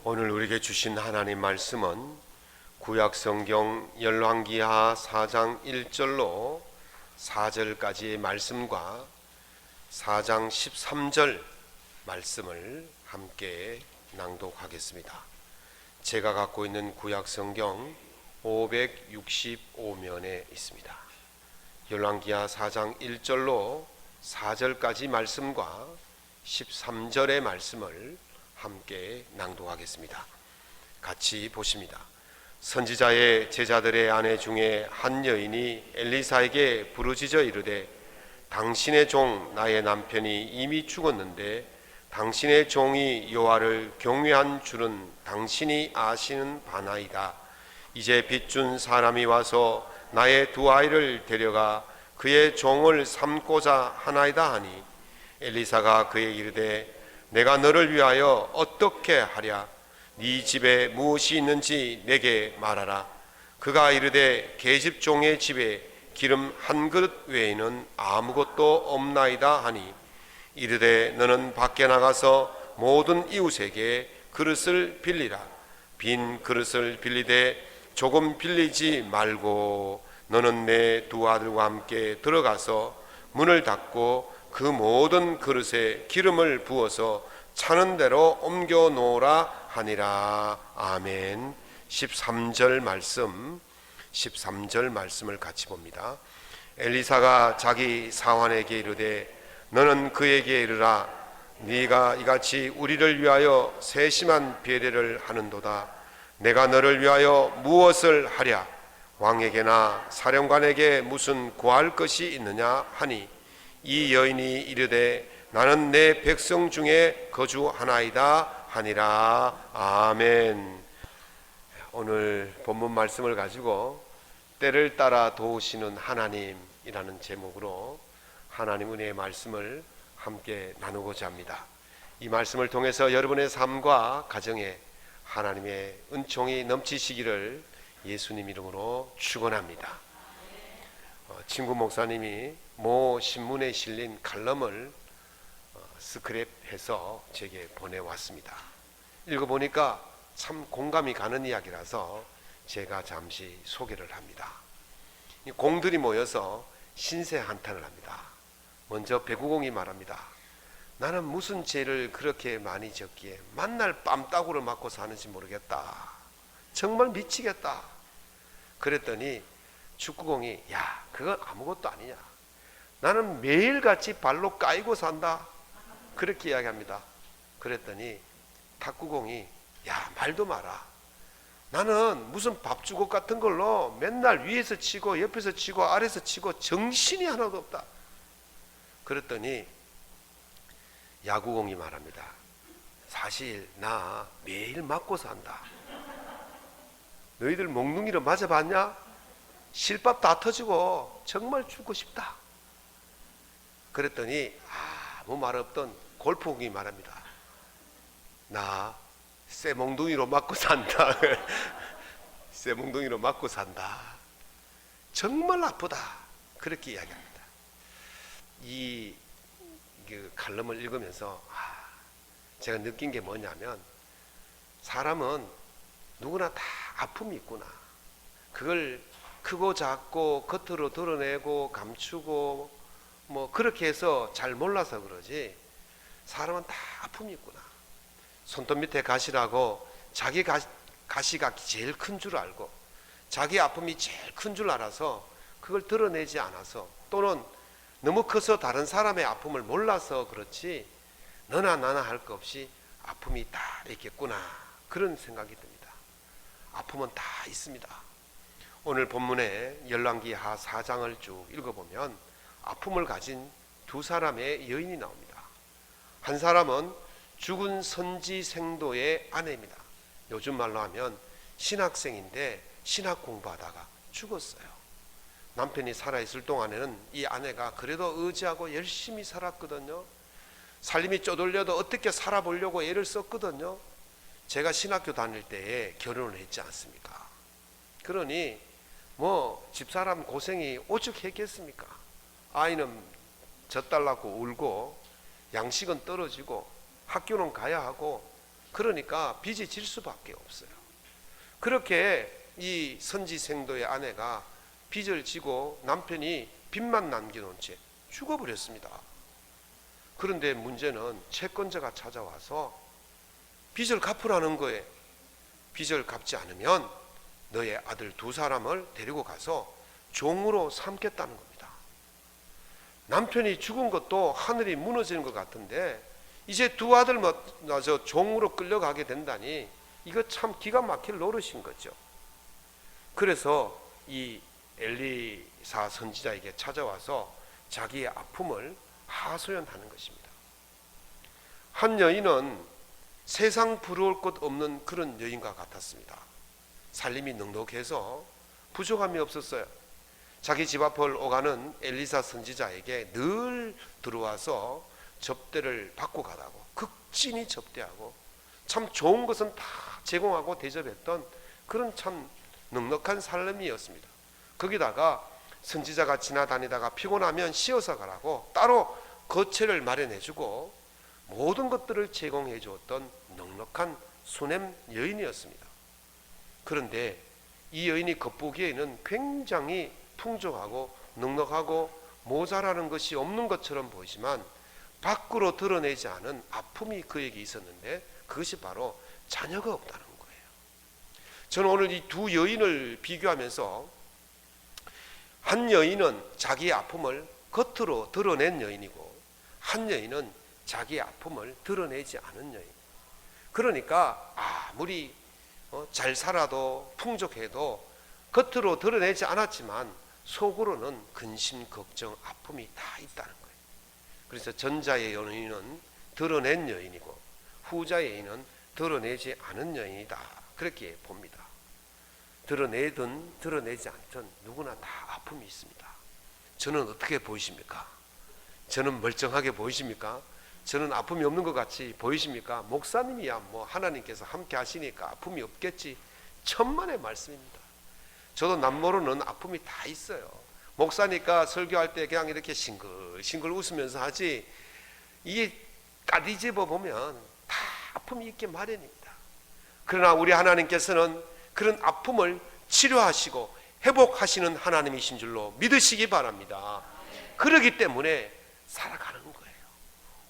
오늘 우리에게 주신 하나님 말씀은 구약성경 열왕기하 4장 1절로 4절까지의 말씀과 4장 13절 말씀을 함께 낭독하겠습니다. 제가 갖고 있는 구약성경 565면에 있습니다. 열왕기하 4장 1절로 4절까지 말씀과 13절의 말씀을 함께 낭독하겠습니다. 같이 보십니다. 선지자의 제자들의 아내 중에 한 여인이 엘리사에게 부르짖어 이르되 당신의 종 나의 남편이 이미 죽었는데 당신의 종이 여호와를 경외한 줄은 당신이 아시는 바나이다. 이제 빚준 사람이 와서 나의 두 아이를 데려가 그의 종을 삼고자 하나이다 하니 엘리사가 그에게 이르되 내가 너를 위하여 어떻게 하랴? 네 집에 무엇이 있는지 내게 말하라. 그가 이르되 계집 종의 집에 기름 한 그릇 외에는 아무것도 없나이다 하니 이르되 너는 밖에 나가서 모든 이웃에게 그릇을 빌리라. 빈 그릇을 빌리되 조금 빌리지 말고 너는 내 두 아들과 함께 들어가서 문을 닫고 그 모든 그릇에 기름을 부어서 차는 대로 옮겨 놓으라 하니라. 아멘. 13절 말씀을 같이 봅니다. 엘리사가 자기 사환에게 이르되 너는 그에게 이르라. 네가 이같이 우리를 위하여 세심한 배려를 하는도다. 내가 너를 위하여 무엇을 하랴? 왕에게나 사령관에게 무슨 구할 것이 있느냐 하니 이 여인이 이르되 나는 내 백성 중에 거주하나이다 하니라. 아멘. 오늘 본문 말씀을 가지고 때를 따라 도우시는 하나님이라는 제목으로 하나님 은혜의 말씀을 함께 나누고자 합니다. 이 말씀을 통해서 여러분의 삶과 가정에 하나님의 은총이 넘치시기를 예수님 이름으로 축원합니다. 친구 목사님이 모 신문에 실린 칼럼을 스크랩해서 제게 보내왔습니다. 읽어보니까 참 공감이 가는 이야기라서 제가 잠시 소개를 합니다. 공들이 모여서 신세 한탄을 합니다. 먼저 배구공이 말합니다. 나는 무슨 죄를 그렇게 많이 졌기에 만날 뺨따구를 맞고 사는지 모르겠다. 정말 미치겠다. 그랬더니 축구공이 야 그건 아무것도 아니냐. 나는 매일같이 발로 까이고 산다. 그렇게 이야기합니다. 그랬더니 탁구공이 야 말도 마라. 나는 무슨 밥주걱 같은 걸로 맨날 위에서 치고 옆에서 치고 아래에서 치고 정신이 하나도 없다. 그랬더니 야구공이 말합니다. 사실 나 매일 맞고 산다. 너희들 몽둥이로 맞아봤냐? 실밥 다 터지고 정말 죽고 싶다. 그랬더니 아무 말 없던 골프공이 말합니다. 나 쇠몽둥이로 맞고 산다. 쇠몽둥이로 맞고 산다. 정말 아프다. 그렇게 이야기합니다. 이 칼럼을 읽으면서 제가 느낀 게 뭐냐면 사람은 누구나 다 아픔이 있구나. 그걸 크고 작고 겉으로 드러내고 감추고 뭐 그렇게 해서 잘 몰라서 그러지 사람은 다 아픔이 있구나. 손톱 밑에 가시라고 자기 가시가 제일 큰 줄 알고 자기 아픔이 제일 큰 줄 알아서 그걸 드러내지 않아서 또는 너무 커서 다른 사람의 아픔을 몰라서 그렇지 너나 나나 할 것 없이 아픔이 다 있겠구나. 그런 생각이 듭니다. 아픔은 다 있습니다. 오늘 본문에 열왕기하 4장을 쭉 읽어보면 아픔을 가진 두 사람의 여인이 나옵니다. 한 사람은 죽은 선지생도의 아내입니다. 요즘 말로 하면 신학생인데 신학 공부하다가 죽었어요. 남편이 살아있을 동안에는 이 아내가 그래도 의지하고 열심히 살았거든요. 살림이 쪼들려도 어떻게 살아보려고 애를 썼거든요. 제가 신학교 다닐 때에 결혼을 했지 않습니까? 그러니 뭐 집사람 고생이 오죽했겠습니까? 아이는 젖달라고 울고 양식은 떨어지고 학교는 가야 하고 그러니까 빚이 질 수밖에 없어요. 그렇게 이 선지생도의 아내가 빚을 지고 남편이 빚만 남겨놓은 채 죽어버렸습니다. 그런데 문제는 채권자가 찾아와서 빚을 갚으라는 거예요. 빚을 갚지 않으면 너의 아들 2사람을 데리고 가서 종으로 삼겠다는 겁니다. 남편이 죽은 것도 하늘이 무너지는 것 같은데 이제 2 아들마저 종으로 끌려가게 된다니 이거 참 기가 막힐 노릇인 거죠. 그래서 이 엘리사 선지자에게 찾아와서 자기의 아픔을 하소연하는 것입니다. 한 여인은 세상 부러울 것 없는 그런 여인과 같았습니다. 살림이 넉넉해서 부족함이 없었어요. 자기 집 앞을 오가는 엘리사 선지자에게 늘 들어와서 접대를 받고 가라고 극진히 접대하고 참 좋은 것은 다 제공하고 대접했던 그런 참 넉넉한 삶이었습니다. 거기다가 선지자가 지나다니다가 피곤하면 쉬어서 가라고 따로 거처를 마련해주고 모든 것들을 제공해 주었던 넉넉한 수냄 여인이었습니다. 그런데 이 여인이 겉보기에는 굉장히 풍족하고 넉넉하고 모자라는 것이 없는 것처럼 보이지만 밖으로 드러내지 않은 아픔이 그에게 있었는데 그것이 바로 자녀가 없다는 거예요. 저는 오늘 이 2 여인을 비교하면서 한 여인은 자기의 아픔을 겉으로 드러낸 여인이고 한 여인은 자기의 아픔을 드러내지 않은 여인. 그러니까 아무리 잘 살아도 풍족해도 겉으로 드러내지 않았지만 속으로는 근심, 걱정, 아픔이 다 있다는 거예요. 그래서 전자의 여인은 드러낸 여인이고 후자의 여인은 드러내지 않은 여인이다, 그렇게 봅니다. 드러내든 드러내지 않든 누구나 다 아픔이 있습니다. 저는 어떻게 보이십니까? 저는 멀쩡하게 보이십니까? 저는 아픔이 없는 것 같이 보이십니까? 목사님이야 뭐 하나님께서 함께 하시니까 아픔이 없겠지. 천만의 말씀입니다. 저도 남모르는 아픔이 다 있어요. 목사니까 설교할 때 그냥 이렇게 싱글싱글 웃으면서 하지, 이게 까디집어 보면 다 아픔이 있게 마련입니다. 그러나 우리 하나님께서는 그런 아픔을 치료하시고 회복하시는 하나님이신 줄로 믿으시기 바랍니다. 그렇기 때문에 살아가는 거예요.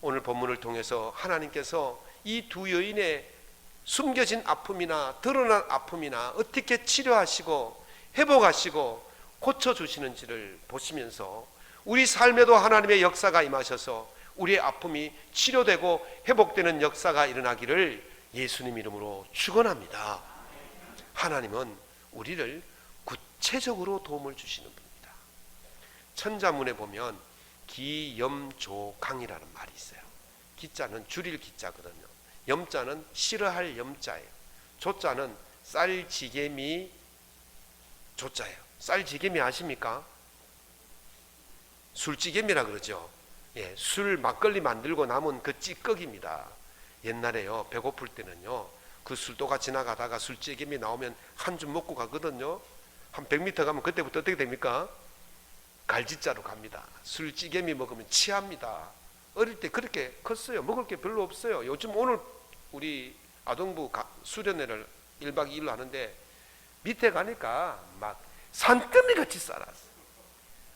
오늘 본문을 통해서 하나님께서 이 2 여인의 숨겨진 아픔이나 드러난 아픔이나 어떻게 치료하시고 회복하시고 고쳐주시는지를 보시면서 우리 삶에도 하나님의 역사가 임하셔서 우리의 아픔이 치료되고 회복되는 역사가 일어나기를 예수님 이름으로 축원합니다. 하나님은 우리를 구체적으로 도움을 주시는 분입니다. 천자문에 보면 기염조강이라는 말이 있어요. 기자는 줄일 기자거든요. 염자는 싫어할 염자예요. 조자는 쌀지개미 조자예요. 쌀지개미 아십니까? 술지개미라 그러죠. 예, 술 막걸리 만들고 남은 그 찌꺼기입니다. 옛날에요, 배고플 때는요, 그 술도가 지나가다가 술지개미 나오면 한 줌 먹고 가거든요. 한 100m 가면 그때부터 어떻게 됩니까? 갈지자로 갑니다. 술찌개미 먹으면 취합니다. 어릴 때 그렇게 컸어요. 먹을 게 별로 없어요. 요즘 오늘 우리 아동부 수련회를 1박 2일로 하는데 밑에 가니까 막 산더미 같이 살았어.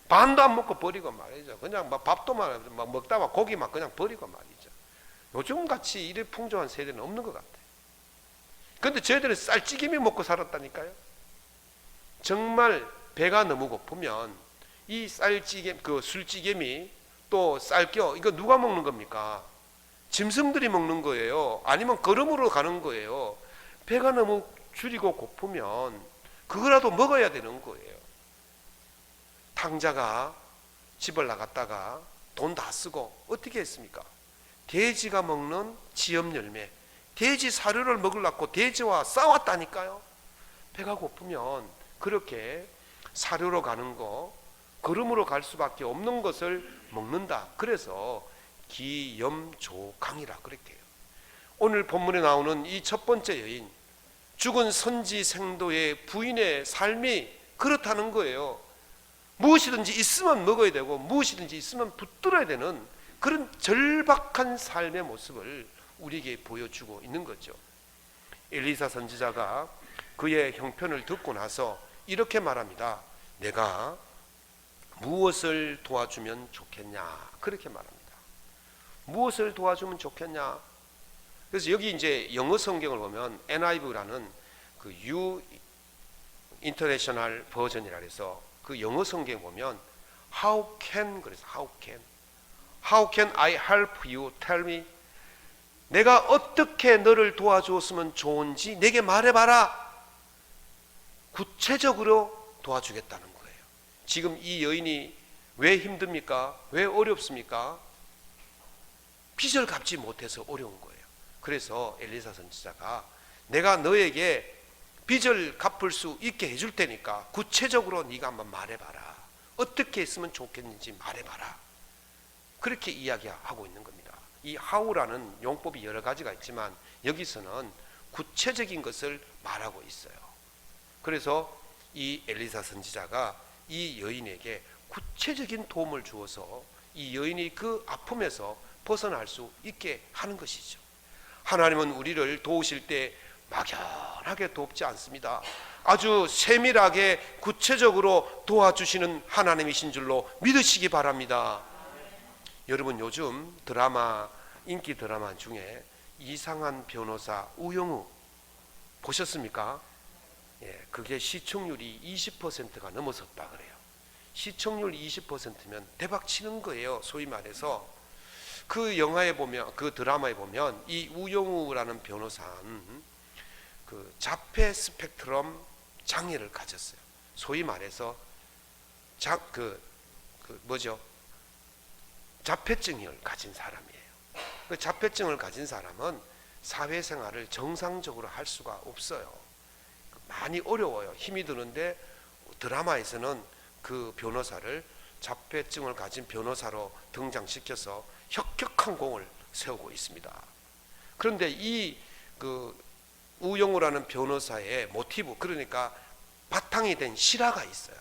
반도 안 먹고 버리고 말이죠. 그냥 막 밥도 막 먹다가 고기 막 그냥 버리고 말이죠. 요즘 같이 이래 풍족한 세대는 없는 것 같아요. 근데 저희들은 쌀찌개미 먹고 살았다니까요. 정말 배가 너무 고프면 이 쌀찌개, 그 술찌개미 또 쌀겨, 이거 누가 먹는 겁니까? 짐승들이 먹는 거예요. 아니면 걸음으로 가는 거예요. 배가 너무 줄이고 고프면 그거라도 먹어야 되는 거예요. 탕자가 집을 나갔다가 돈 다 쓰고 어떻게 했습니까? 돼지가 먹는 지엽 열매, 돼지 사료를 먹으려고 돼지와 싸웠다니까요. 배가 고프면 그렇게 사료로 가는 거, 걸음으로 갈 수밖에 없는 것을 먹는다. 그래서 기염조강이라 그렇게 해요. 오늘 본문에 나오는 이 첫 번째 여인, 죽은 선지생도의 부인의 삶이 그렇다는 거예요. 무엇이든지 있으면 먹어야 되고 무엇이든지 있으면 붙들어야 되는 그런 절박한 삶의 모습을 우리에게 보여주고 있는 거죠. 엘리사 선지자가 그의 형편을 듣고 나서 이렇게 말합니다. 내가 무엇을 도와주면 좋겠냐, 그렇게 말합니다. 무엇을 도와주면 좋겠냐. 그래서 여기 이제 영어 성경을 보면 NIV라는 그 U 인터내셔널 버전이라 해서 그 영어 성경 보면 How can, 그래서 How can I help you? Tell me. 내가 어떻게 너를 도와주었으면 좋은지 내게 말해봐라. 구체적으로 도와주겠다는 거예요. 지금 이 여인이 왜 힘듭니까? 왜 어렵습니까? 빚을 갚지 못해서 어려운 거예요. 그래서 엘리사 선지자가 내가 너에게 빚을 갚을 수 있게 해줄 테니까 구체적으로 네가 한번 말해봐라. 어떻게 했으면 좋겠는지 말해봐라. 그렇게 이야기하고 있는 겁니다. 이 how라는 용법이 여러 가지가 있지만 여기서는 구체적인 것을 말하고 있어요. 그래서 이 엘리사 선지자가 이 여인에게 구체적인 도움을 주어서 이 여인이 그 아픔에서 벗어날 수 있게 하는 것이죠. 하나님은 우리를 도우실 때 막연하게 돕지 않습니다. 아주 세밀하게 구체적으로 도와주시는 하나님이신 줄로 믿으시기 바랍니다. 여러분, 요즘 드라마, 인기 드라마 중에 이상한 변호사 우영우 보셨습니까? 예, 그게 시청률이 20%가 넘어섰다 그래요. 시청률 20%면 대박 치는 거예요. 소위 말해서 그 영화에 보면, 그 드라마에 보면 이 우영우라는 변호사는 그 자폐 스펙트럼 장애를 가졌어요. 소위 말해서 자폐증을 가진 사람이에요. 그 자폐증을 가진 사람은 사회생활을 정상적으로 할 수가 없어요. 많이 어려워요. 힘이 드는데 드라마에서는 그 변호사를 자폐증을 가진 변호사로 등장시켜서 혁혁한 공을 세우고 있습니다. 그런데 이 우영우라는 변호사의 모티브, 그러니까 바탕이 된 실화가 있어요.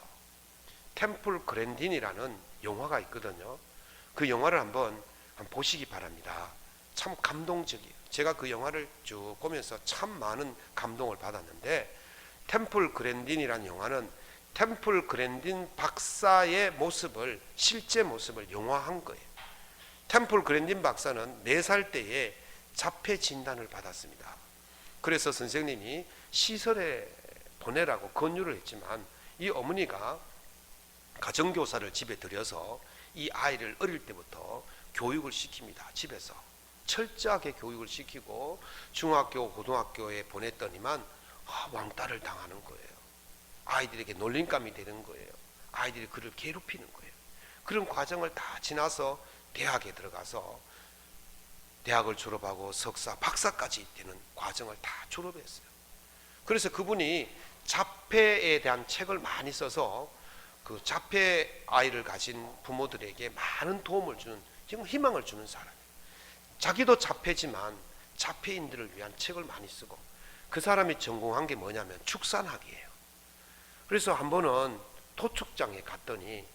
템플 그랜딘이라는 영화가 있거든요. 그 영화를 한번 보시기 바랍니다. 참 감동적이에요. 제가 그 영화를 쭉 보면서 참 많은 감동을 받았는데, 템플 그랜딘이라는 영화는 템플 그랜딘 박사의 모습을, 실제 모습을 영화한 거예요. 템플 그랜딘 박사는 4살 때에 자폐 진단을 받았습니다. 그래서 선생님이 시설에 보내라고 권유를 했지만 이 어머니가 가정교사를 집에 들여서 이 아이를 어릴 때부터 교육을 시킵니다. 집에서 철저하게 교육을 시키고 중학교, 고등학교에 보냈더니만 왕따를 당하는 거예요. 아이들에게 놀림감이 되는 거예요. 아이들이 그를 괴롭히는 거예요. 그런 과정을 다 지나서 대학에 들어가서 대학을 졸업하고 석사, 박사까지 되는 과정을 다 졸업했어요. 그래서 그분이 자폐에 대한 책을 많이 써서 그 자폐 아이를 가진 부모들에게 많은 도움을 주는, 지금 희망을 주는 사람이에요. 자기도 자폐지만 자폐인들을 위한 책을 많이 쓰고, 그 사람이 전공한 게 뭐냐면 축산학이에요. 그래서 한 번은 도축장에 갔더니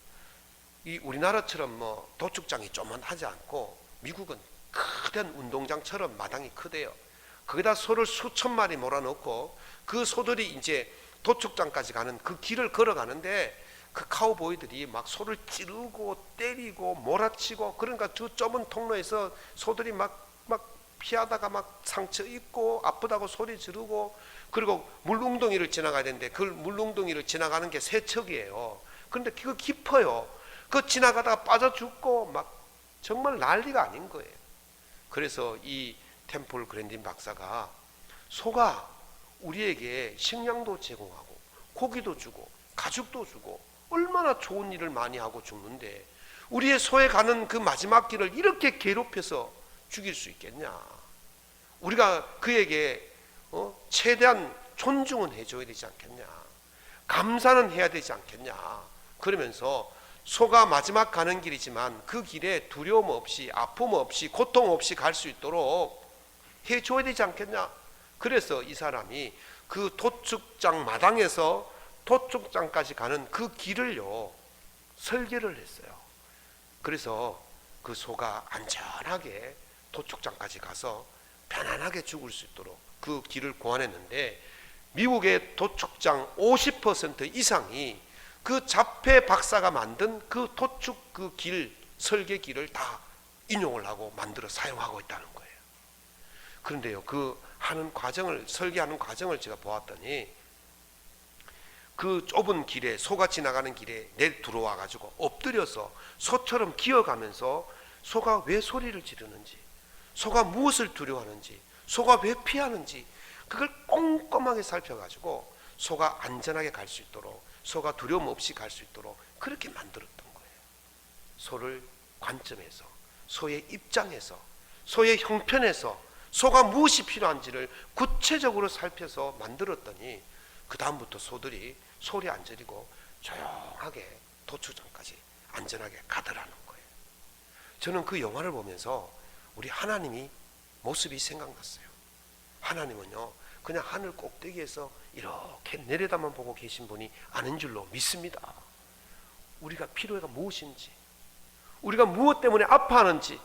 이 우리나라처럼 뭐 도축장이 조만하지 않고 미국은 크던 운동장처럼 마당이 크대요. 거기다 소를 수천 마리 몰아넣고 그 소들이 이제 도축장까지 가는 그 길을 걸어가는데 그 카우보이들이 막 소를 찌르고 때리고 몰아치고, 그러니까 저 좁은 통로에서 소들이 막 피하다가 막 상처 입고 아프다고 소리 지르고, 그리고 물웅덩이를 지나가야 되는데 그 물웅덩이를 지나가는 게 세척이에요. 그런데 그거 깊어요. 그 지나가다가 빠져 죽고 막 정말 난리가 아닌 거예요. 그래서 이 템플 그랜딘 박사가 소가 우리에게 식량도 제공하고 고기도 주고 가죽도 주고 얼마나 좋은 일을 많이 하고 죽는데 우리의 소에 가는 그 마지막 길을 이렇게 괴롭혀서 죽일 수 있겠냐. 우리가 그에게 최대한 존중은 해줘야 되지 않겠냐, 감사는 해야 되지 않겠냐. 그러면서 소가 마지막 가는 길이지만 그 길에 두려움 없이, 아픔 없이, 고통 없이 갈 수 있도록 해줘야 되지 않겠냐. 그래서 이 사람이 그 도축장 마당에서 도축장까지 가는 그 길을요 설계를 했어요. 그래서 그 소가 안전하게 도축장까지 가서 편안하게 죽을 수 있도록 그 길을 고안했는데, 미국의 도축장 50% 이상이 그 자폐 박사가 만든 그 도축 그 길, 설계길을 다 인용을 하고 만들어 사용하고 있다는 거예요. 그런데요, 그 하는 과정을, 설계하는 과정을 제가 보았더니, 그 좁은 길에, 소가 지나가는 길에 내 들어와 가지고 엎드려서 소처럼 기어가면서 소가 왜 소리를 지르는지, 소가 무엇을 두려워하는지, 소가 왜 피하는지, 그걸 꼼꼼하게 살펴가지고 소가 안전하게 갈 수 있도록, 소가 두려움 없이 갈 수 있도록 그렇게 만들었던 거예요. 소를 관점에서, 소의 입장에서, 소의 형편에서 소가 무엇이 필요한지를 구체적으로 살펴서 만들었더니, 그 다음부터 소들이 소리 안 지르고 조용하게 도축장까지 안전하게 가더라는 거예요. 저는 그 영화를 보면서 우리 하나님이 모습이 생각났어요. 하나님은요, 그냥 하늘 꼭대기에서 이렇게 내려다만 보고 계신 분이 아닌 줄로 믿습니다. 우리가 필요가 무엇인지, 우리가 무엇 때문에 아파하는지,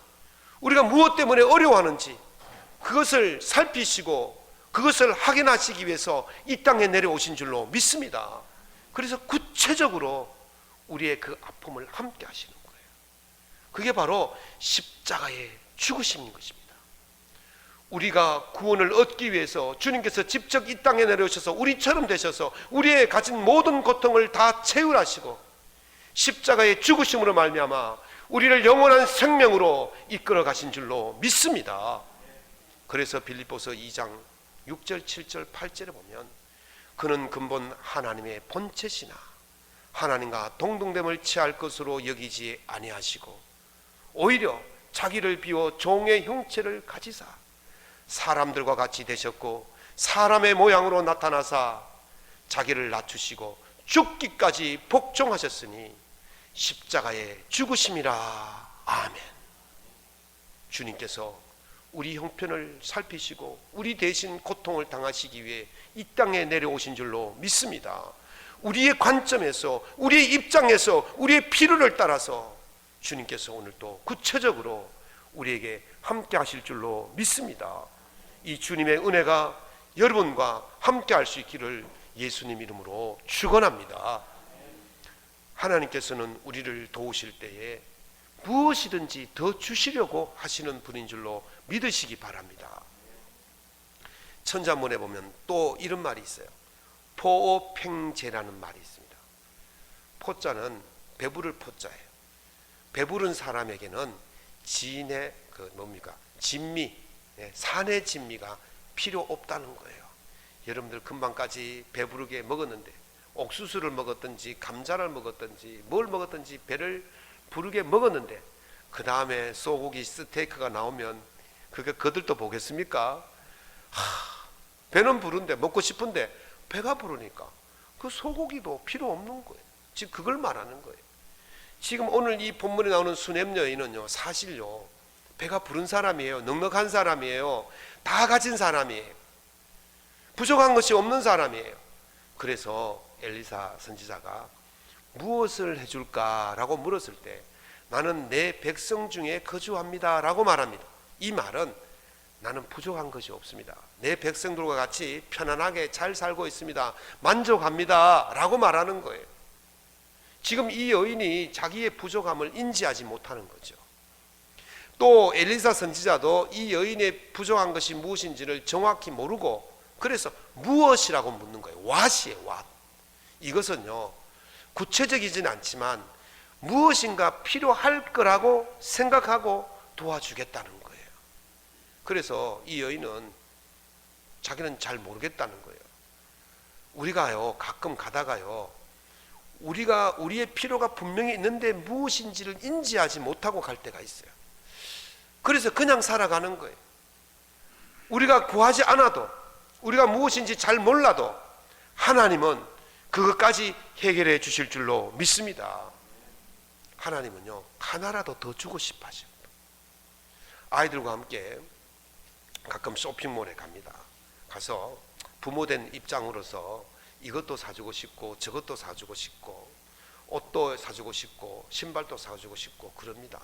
우리가 무엇 때문에 어려워하는지 그것을 살피시고 그것을 확인하시기 위해서 이 땅에 내려오신 줄로 믿습니다. 그래서 구체적으로 우리의 그 아픔을 함께 하시는 거예요. 그게 바로 십자가의 죽으심인 것입니다. 우리가 구원을 얻기 위해서 주님께서 직접 이 땅에 내려오셔서 우리처럼 되셔서 우리의 가진 모든 고통을 다 채울하시고 십자가의 죽으심으로 말미암아 우리를 영원한 생명으로 이끌어 가신 줄로 믿습니다. 그래서 빌립보서 2장 6절, 7절, 8절에 보면, 그는 근본 하나님의 본체시나 하나님과 동등됨을 취할 것으로 여기지 아니하시고 오히려 자기를 비워 종의 형체를 가지사 사람들과 같이 되셨고 사람의 모양으로 나타나사 자기를 낮추시고 죽기까지 복종하셨으니 십자가의 죽으심이라. 아멘. 주님께서 우리 형편을 살피시고 우리 대신 고통을 당하시기 위해 이 땅에 내려오신 줄로 믿습니다. 우리의 관점에서, 우리의 입장에서, 우리의 필요를 따라서 주님께서 오늘 또 구체적으로 우리에게 함께 하실 줄로 믿습니다. 이 주님의 은혜가 여러분과 함께 할 수 있기를 예수님 이름으로 축원합니다. 하나님께서는 우리를 도우실 때에 무엇이든지 더 주시려고 하시는 분인 줄로 믿으시기 바랍니다. 천자문에 보면 또 이런 말이 있어요. 포오팽제라는 말이 있습니다. 포자는 배부를 포자예요. 배부른 사람에게는 진의 진미, 산의 진미가 필요 없다는 거예요. 여러분들 금방까지 배부르게 먹었는데, 옥수수를 먹었든지 감자를 먹었든지 뭘 먹었든지 배를 부르게 먹었는데, 그 다음에 소고기 스테이크가 나오면 그게 거들떠 보겠습니까? 배는 부른데, 먹고 싶은데 배가 부르니까 그 소고기도 필요 없는 거예요. 지금 그걸 말하는 거예요. 지금 오늘 이 본문에 나오는 수냄 여인은요, 사실요 배가 부른 사람이에요. 넉넉한 사람이에요. 다 가진 사람이에요. 부족한 것이 없는 사람이에요. 그래서 엘리사 선지자가 무엇을 해줄까라고 물었을 때, 나는 내 백성 중에 거주합니다 라고 말합니다. 이 말은 나는 부족한 것이 없습니다. 내 백성들과 같이 편안하게 잘 살고 있습니다. 만족합니다 라고 말하는 거예요. 지금 이 여인이 자기의 부족함을 인지하지 못하는 거죠. 또 엘리사 선지자도 이 여인의 부족한 것이 무엇인지를 정확히 모르고, 그래서 무엇이라고 묻는 거예요. what이에요. what. 이것은요 구체적이진 않지만 무엇인가 필요할 거라고 생각하고 도와주겠다는 거예요. 그래서 이 여인은 자기는 잘 모르겠다는 거예요. 우리가요 가끔 가다가요 우리의 필요가 분명히 있는데 무엇인지를 인지하지 못하고 갈 때가 있어요. 그래서 그냥 살아가는 거예요. 우리가 구하지 않아도, 우리가 무엇인지 잘 몰라도 하나님은 그것까지 해결해 주실 줄로 믿습니다. 하나님은요 하나라도 더 주고 싶어 하십니다. 아이들과 함께 가끔 쇼핑몰에 갑니다. 가서 부모된 입장으로서 이것도 사주고 싶고 저것도 사주고 싶고 옷도 사주고 싶고 신발도 사주고 싶고 그럽니다.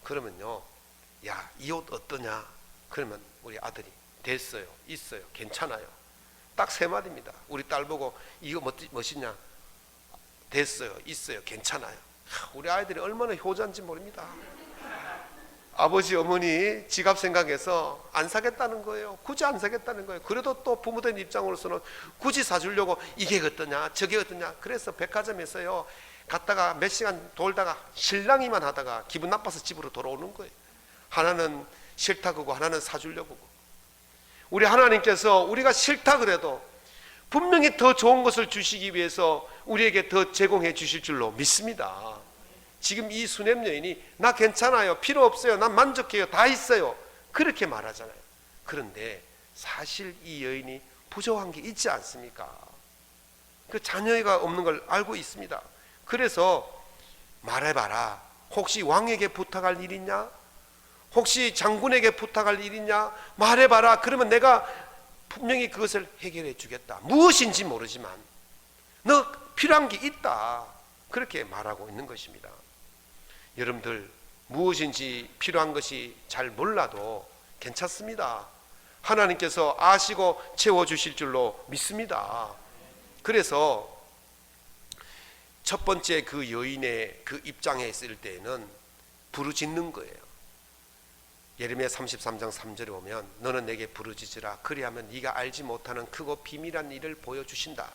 그러면요, 야, 이 옷 어떠냐? 그러면 우리 아들이 됐어요, 있어요, 괜찮아요. 딱 세 마디입니다. 우리 딸 보고 이거 멋있냐? 됐어요, 있어요, 괜찮아요. 우리 아이들이 얼마나 효자인지 모릅니다. 아버지 어머니 지갑 생각해서 안 사겠다는 거예요. 굳이 안 사겠다는 거예요. 그래도 또 부모된 입장으로서는 굳이 사주려고 이게 어떠냐 저게 어떠냐. 그래서 백화점에서요 갔다가 몇 시간 돌다가 실랑이만 하다가 기분 나빠서 집으로 돌아오는 거예요. 하나는 싫다 그러고 하나는 사주려고 그러고. 우리 하나님께서 우리가 싫다 그래도 분명히 더 좋은 것을 주시기 위해서 우리에게 더 제공해 주실 줄로 믿습니다. 지금 이 수냄 여인이 나 괜찮아요, 필요 없어요, 난 만족해요, 다 있어요, 그렇게 말하잖아요. 그런데 사실 이 여인이 부족한 게 있지 않습니까? 그 자녀가 없는 걸 알고 있습니다. 그래서 말해봐라, 혹시 왕에게 부탁할 일 있냐? 혹시 장군에게 부탁할 일 있냐? 말해봐라. 그러면 내가 분명히 그것을 해결해 주겠다. 무엇인지 모르지만 너 필요한 게 있다, 그렇게 말하고 있는 것입니다. 여러분들 무엇인지 필요한 것이 잘 몰라도 괜찮습니다. 하나님께서 아시고 채워주실 줄로 믿습니다. 그래서 첫 번째 그 여인의 그 입장에 있을 때에는 부르짖는 거예요. 예레미야 33장 3절에 보면 너는 내게 부르짖으라 그리하면 네가 알지 못하는 크고 비밀한 일을 보여주신다.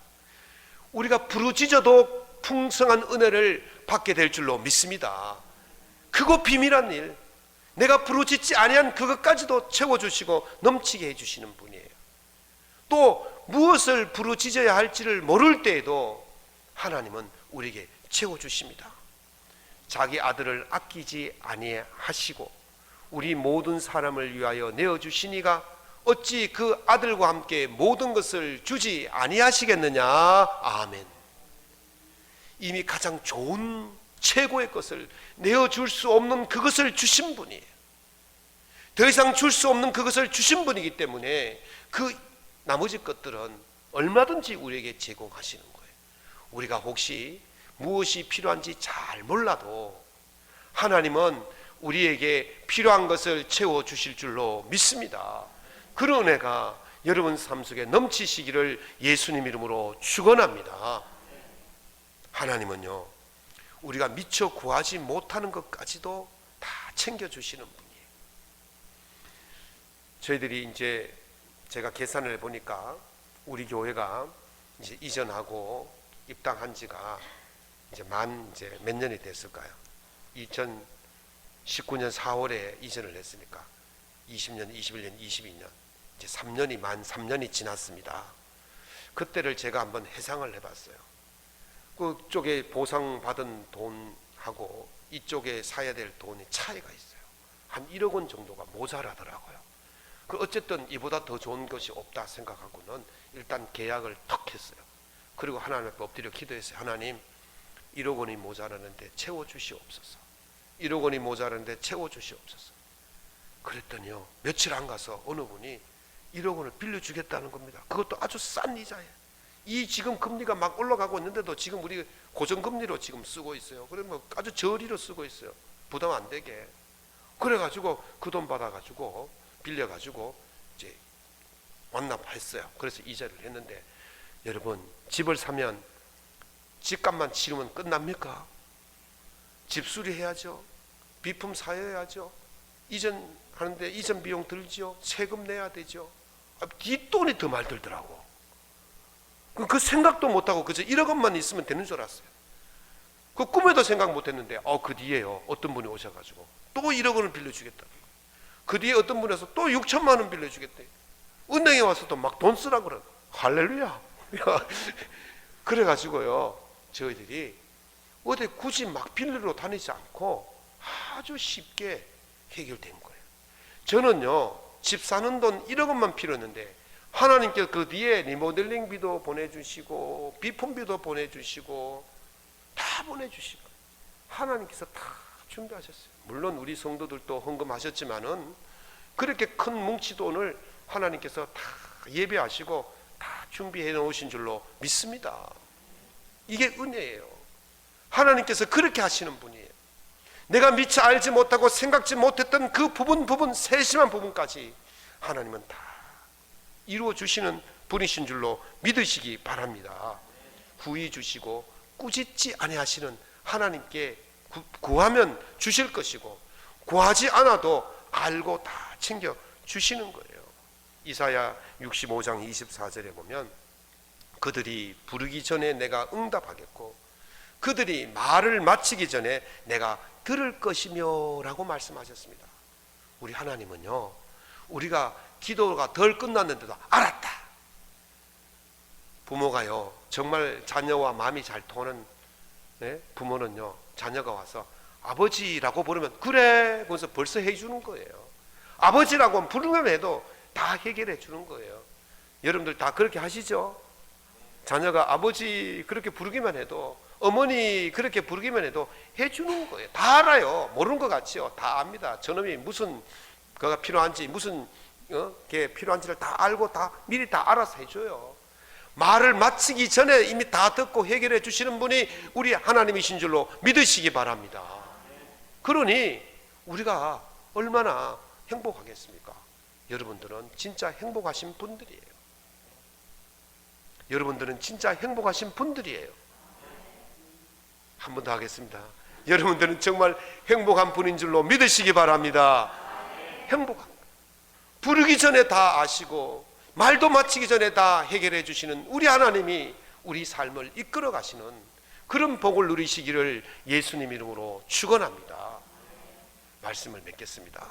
우리가 부르짖어도 풍성한 은혜를 받게 될 줄로 믿습니다. 크고 비밀한 일, 내가 부르짖지 아니한 그것까지도 채워주시고 넘치게 해주시는 분이에요. 또 무엇을 부르짖어야 할지를 모를 때에도 하나님은 우리에게 채워주십니다. 자기 아들을 아끼지 아니하시고 우리 모든 사람을 위하여 내어주시니가 어찌 그 아들과 함께 모든 것을 주지 아니하시겠느냐. 아멘. 이미 가장 좋은 최고의 것을 내어줄 수 없는 그것을 주신 분이에요. 더 이상 줄 수 없는 그것을 주신 분이기 때문에 그 나머지 것들은 얼마든지 우리에게 제공하시는 거예요. 우리가 혹시 무엇이 필요한지 잘 몰라도 하나님은 우리에게 필요한 것을 채워주실 줄로 믿습니다. 그런 은혜가 여러분 삶 속에 넘치시기를 예수님 이름으로 축원합니다. 하나님은요 우리가 미처 구하지 못하는 것까지도 다 챙겨주시는 분이에요. 저희들이 이제 제가 계산을 해보니까 우리 교회가 이제 이전하고 입당한 지가 이제 몇 년이 됐을까요? 2019년 4월에 이전을 했으니까 20년, 21년, 22년 이제 3년이 지났습니다. 그때를 제가 한번 해상을 해봤어요. 그쪽에 보상받은 돈하고 이쪽에 사야 될 돈이 차이가 있어요. 한 1억 원 정도가 모자라더라고요. 어쨌든 이보다 더 좋은 것이 없다 생각하고는 일단 계약을 턱 했어요. 그리고 하나님 앞에 엎드려 기도했어요. 하나님 1억 원이 모자라는데 채워주시옵소서. 1억 원이 모자라는데 채워주시옵소서. 그랬더니요 며칠 안 가서 어느 분이 1억 원을 빌려주겠다는 겁니다. 그것도 아주 싼 이자예요. 이 지금 금리가 막 올라가고 있는데도 지금 우리 고정금리로 지금 쓰고 있어요. 그러면 아주 저리로 쓰고 있어요. 부담 안 되게. 그래가지고 그 돈 받아가지고 빌려가지고 이제 완납했어요. 그래서 이자를 했는데 여러분 집을 사면 집값만 치르면 끝납니까? 집 수리해야죠. 비품 사야죠. 이전하는데 이전 비용 들죠. 세금 내야 되죠. 뒷돈이 더 많이 들더라고. 그 생각도 못하고 그저 1억 원만 있으면 되는 줄 알았어요. 그 꿈에도 생각 못했는데 그 뒤에요 어떤 분이 오셔가지고 또 1억 원을 빌려주겠다. 그 뒤에 어떤 분이 와서 또 6천만 원 빌려주겠대. 은행에 와서도 막 돈 쓰라 그래. 할렐루야. 그래가지고요 저희들이 어디 굳이 막 빌리러 다니지 않고 아주 쉽게 해결된 거예요. 저는요 집 사는 돈 1억 원만 필요했는데 하나님께서 그 뒤에 리모델링비도 보내주시고 비품비도 보내주시고 다 보내주시고 하나님께서 다 준비하셨어요. 물론 우리 성도들도 헌금하셨지만은 그렇게 큰 뭉치돈을 하나님께서 다 예배하시고 다 준비해 놓으신 줄로 믿습니다. 이게 은혜예요. 하나님께서 그렇게 하시는 분이에요. 내가 미처 알지 못하고 생각지 못했던 그 부분 세심한 부분까지 하나님은 다 이루어 주시는 분이신 줄로 믿으시기 바랍니다. 후히 주시고 꾸짖지 아니하시는 하나님께 구하면 주실 것이고, 구하지 않아도 알고 다 챙겨 주시는 거예요. 이사야 65장 24절에 보면 그들이 부르기 전에 내가 응답하겠고 그들이 말을 마치기 전에 내가 들을 것이며 라고 말씀하셨습니다. 우리 하나님은요, 우리가 기도가 덜 끝났는데도 알았다. 부모가요, 정말 자녀와 마음이 잘 통하는 부모는요, 자녀가 와서 아버지라고 부르면 그래 그래서 벌써 해주는 거예요. 아버지라고 부르면 해도 다 해결해 주는 거예요. 여러분들 다 그렇게 하시죠? 자녀가 아버지 그렇게 부르기만 해도, 어머니 그렇게 부르기만 해도 해주는 거예요. 다 알아요. 모르는 것 같지요? 다 압니다. 저놈이 무슨 거가 필요한지, 무슨 게 필요한지를 다 알고 다 미리 다 알아서 해줘요. 말을 마치기 전에 이미 다 듣고 해결해 주시는 분이 우리 하나님이신 줄로 믿으시기 바랍니다. 그러니 우리가 얼마나 행복하겠습니까? 여러분들은 진짜 행복하신 분들이에요. 여러분들은 진짜 행복하신 분들이에요. 한 번 더 하겠습니다. 여러분들은 정말 행복한 분인 줄로 믿으시기 바랍니다. 행복한, 부르기 전에 다 아시고 말도 마치기 전에 다 해결해 주시는 우리 하나님이 우리 삶을 이끌어 가시는 그런 복을 누리시기를 예수님 이름으로 축원합니다. 말씀을 맺겠습니다.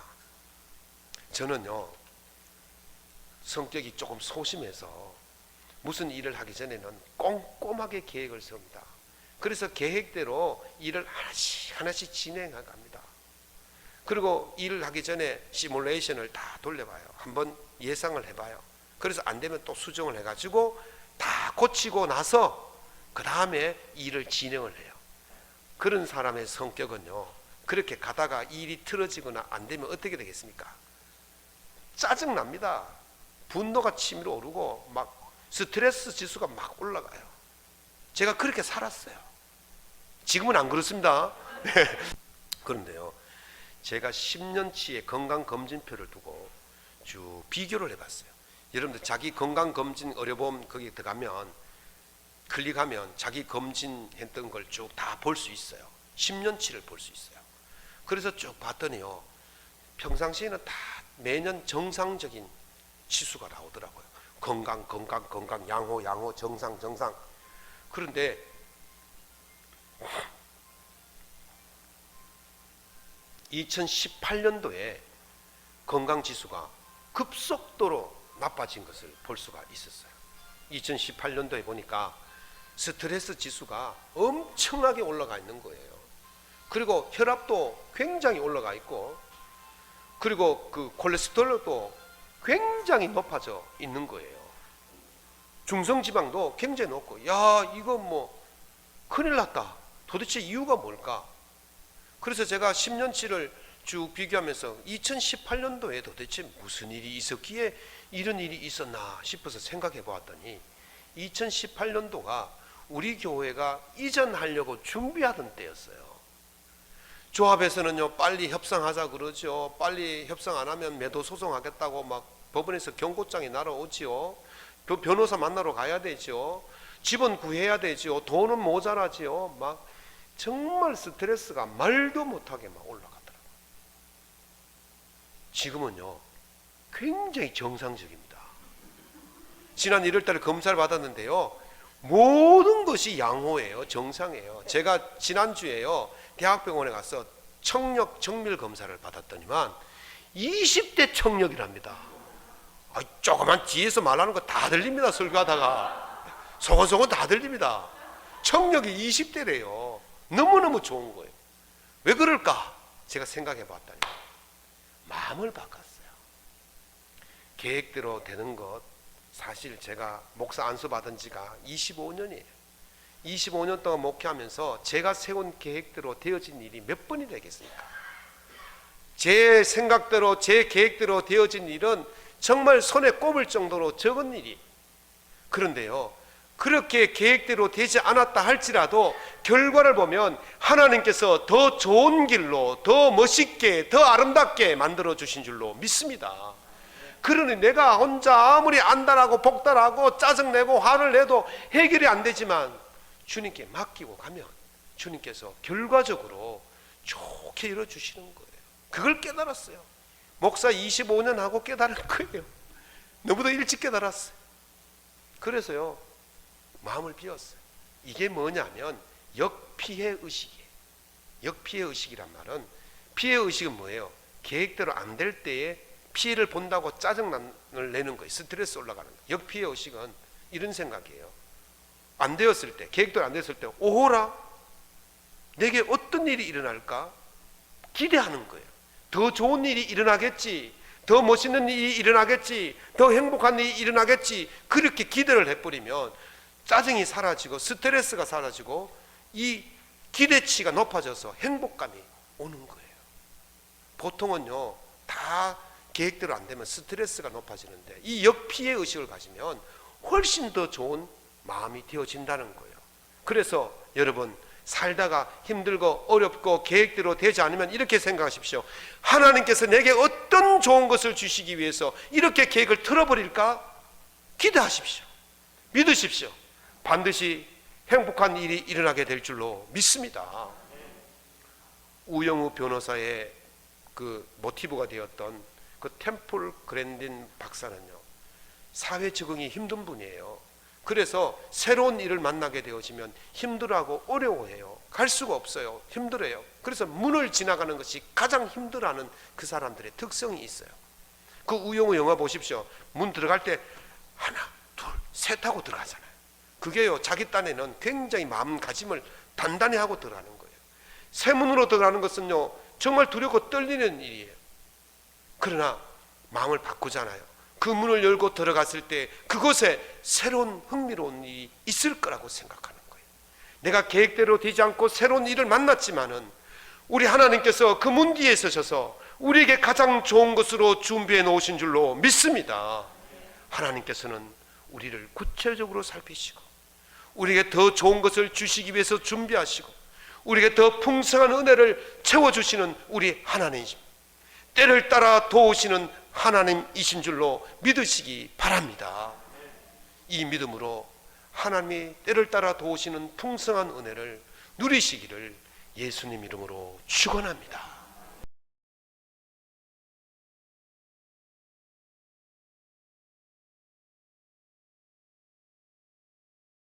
저는요, 성격이 조금 소심해서 무슨 일을 하기 전에는 꼼꼼하게 계획을 세웁니다. 그래서 계획대로 일을 하나씩 진행해 갑니다. 그리고 일을 하기 전에 시뮬레이션을 다 돌려봐요. 한번 예상을 해봐요. 그래서 안 되면 또 수정을 해가지고 다 고치고 나서 그 다음에 일을 진행을 해요. 그런 사람의 성격은요, 그렇게 가다가 일이 틀어지거나 안 되면 어떻게 되겠습니까? 짜증납니다. 분노가 치밀어 오르고 막 스트레스 지수가 막 올라가요. 제가 그렇게 살았어요. 지금은 안 그렇습니다. 그런데요, 제가 10년치의 건강검진표를 두고 쭉 비교를 해봤어요. 여러분들 자기 건강검진 의료보험 거기 들어가면 클릭하면 자기 검진했던 걸 쭉 다 볼 수 있어요. 10년치를 볼 수 있어요. 그래서 쭉 봤더니요, 평상시에는 다 매년 정상적인 치수가 나오더라고요. 건강, 양호, 정상. 그런데 (2018년도에) 건강지수가 급속도로 나빠진 것을 볼 수가 있었어요. 2018년도에 보니까 스트레스 지수가 엄청나게 올라가 있는 거예요. 그리고 혈압도 굉장히 올라가 있고, 그리고 그 콜레스테롤도 굉장히 높아져 있는 거예요. 중성지방도 굉장히 높고, 야, 이거 뭐 큰일 났다. 도대체 이유가 뭘까? 그래서 제가 10년치를 쭉 비교하면서 2018년도에 도대체 무슨 일이 있었기에 이런 일이 있었나 싶어서 생각해 보았더니, 2018년도가 우리 교회가 이전하려고 준비하던 때였어요. 조합에서는요, 빨리 협상하자 그러죠. 빨리 협상 안 하면 매도 소송하겠다고 막 법원에서 경고장이 날아오지요. 변호사 만나러 가야 되죠. 집은 구해야 되죠. 돈은 모자라지요. 막 정말 스트레스가 말도 못하게 막 올라가더라고요. 지금은요, 굉장히 정상적입니다. 지난 1월달에 검사를 받았는데요, 모든 것이 양호해요. 정상이에요. 제가 지난주에요, 대학병원에 가서 청력 정밀 검사를 받았더니만 20대 청력이랍니다. 조그만 뒤에서 말하는 거 다 들립니다. 설교하다가 소곤소곤 다 들립니다. 청력이 20대래요. 너무너무 좋은 거예요. 왜 그럴까? 제가 생각해 봤더니 마음을 바꿨어요. 계획대로 되는 것, 사실 제가 목사 안수 받은 지가 25년이에요. 25년 동안 목회하면서 제가 세운 계획대로 되어진 일이 몇 번이 되겠습니까? 제 생각대로, 제 계획대로 되어진 일은 정말 손에 꼽을 정도로 적은 일이. 그런데요, 그렇게 계획대로 되지 않았다 할지라도 결과를 보면 하나님께서 더 좋은 길로, 더 멋있게, 더 아름답게 만들어 주신 줄로 믿습니다. 그러니 내가 혼자 아무리 안달하고 복달하고 짜증내고 화를 내도 해결이 안 되지만 주님께 맡기고 가면 주님께서 결과적으로 좋게 이루어주시는 거예요. 그걸 깨달았어요. 목사 25년 하고 깨달은 거예요. 너무도 일찍 깨달았어요. 그래서요, 마음을 비웠어요. 이게 뭐냐면 역피해 의식이에요. 역피해 의식이란 말은, 피해 의식은 뭐예요? 계획대로 안 될 때에 피해를 본다고 짜증을 내는 거예요. 스트레스 올라가는 거예요. 역피해 의식은 이런 생각이에요. 안 되었을 때, 계획대로 안 됐을 때, 오호라 내게 어떤 일이 일어날까 기대하는 거예요. 더 좋은 일이 일어나겠지, 더 멋있는 일이 일어나겠지, 더 행복한 일이 일어나겠지, 그렇게 기대를 해버리면 짜증이 사라지고 스트레스가 사라지고 이 기대치가 높아져서 행복감이 오는 거예요. 보통은요, 다 계획대로 안 되면 스트레스가 높아지는데 이 역피해 의식을 가지면 훨씬 더 좋은 마음이 되어진다는 거예요. 그래서 여러분, 살다가 힘들고 어렵고 계획대로 되지 않으면 이렇게 생각하십시오. 하나님께서 내게 어떤 좋은 것을 주시기 위해서 이렇게 계획을 틀어버릴까? 기대하십시오. 믿으십시오. 반드시 행복한 일이 일어나게 될 줄로 믿습니다. 우영우 변호사의 그 모티브가 되었던 그 템플 그랜딘 박사는요, 사회 적응이 힘든 분이에요. 그래서 새로운 일을 만나게 되어지면 힘들어하고 어려워해요. 갈 수가 없어요. 힘들어요. 그래서 문을 지나가는 것이 가장 힘들어하는 그 사람들의 특성이 있어요. 그 우영우 영화 보십시오. 문 들어갈 때 하나, 둘, 셋 하고 들어가잖아요. 그게요, 자기 딴에는 굉장히 마음가짐을 단단히 하고 들어가는 거예요. 새 문으로 들어가는 것은요, 정말 두렵고 떨리는 일이에요. 그러나 마음을 바꾸잖아요. 그 문을 열고 들어갔을 때 그곳에 새로운 흥미로운 일이 있을 거라고 생각하는 거예요. 내가 계획대로 되지 않고 새로운 일을 만났지만은 우리 하나님께서 그 문 뒤에 서셔서 우리에게 가장 좋은 것으로 준비해 놓으신 줄로 믿습니다. 하나님께서는 우리를 구체적으로 살피시고 우리에게 더 좋은 것을 주시기 위해서 준비하시고 우리에게 더 풍성한 은혜를 채워주시는 우리 하나님이십니다. 때를 따라 도우시는 하나님이신 줄로 믿으시기 바랍니다. 이 믿음으로 하나님이 때를 따라 도우시는 풍성한 은혜를 누리시기를 예수님 이름으로 축원합니다.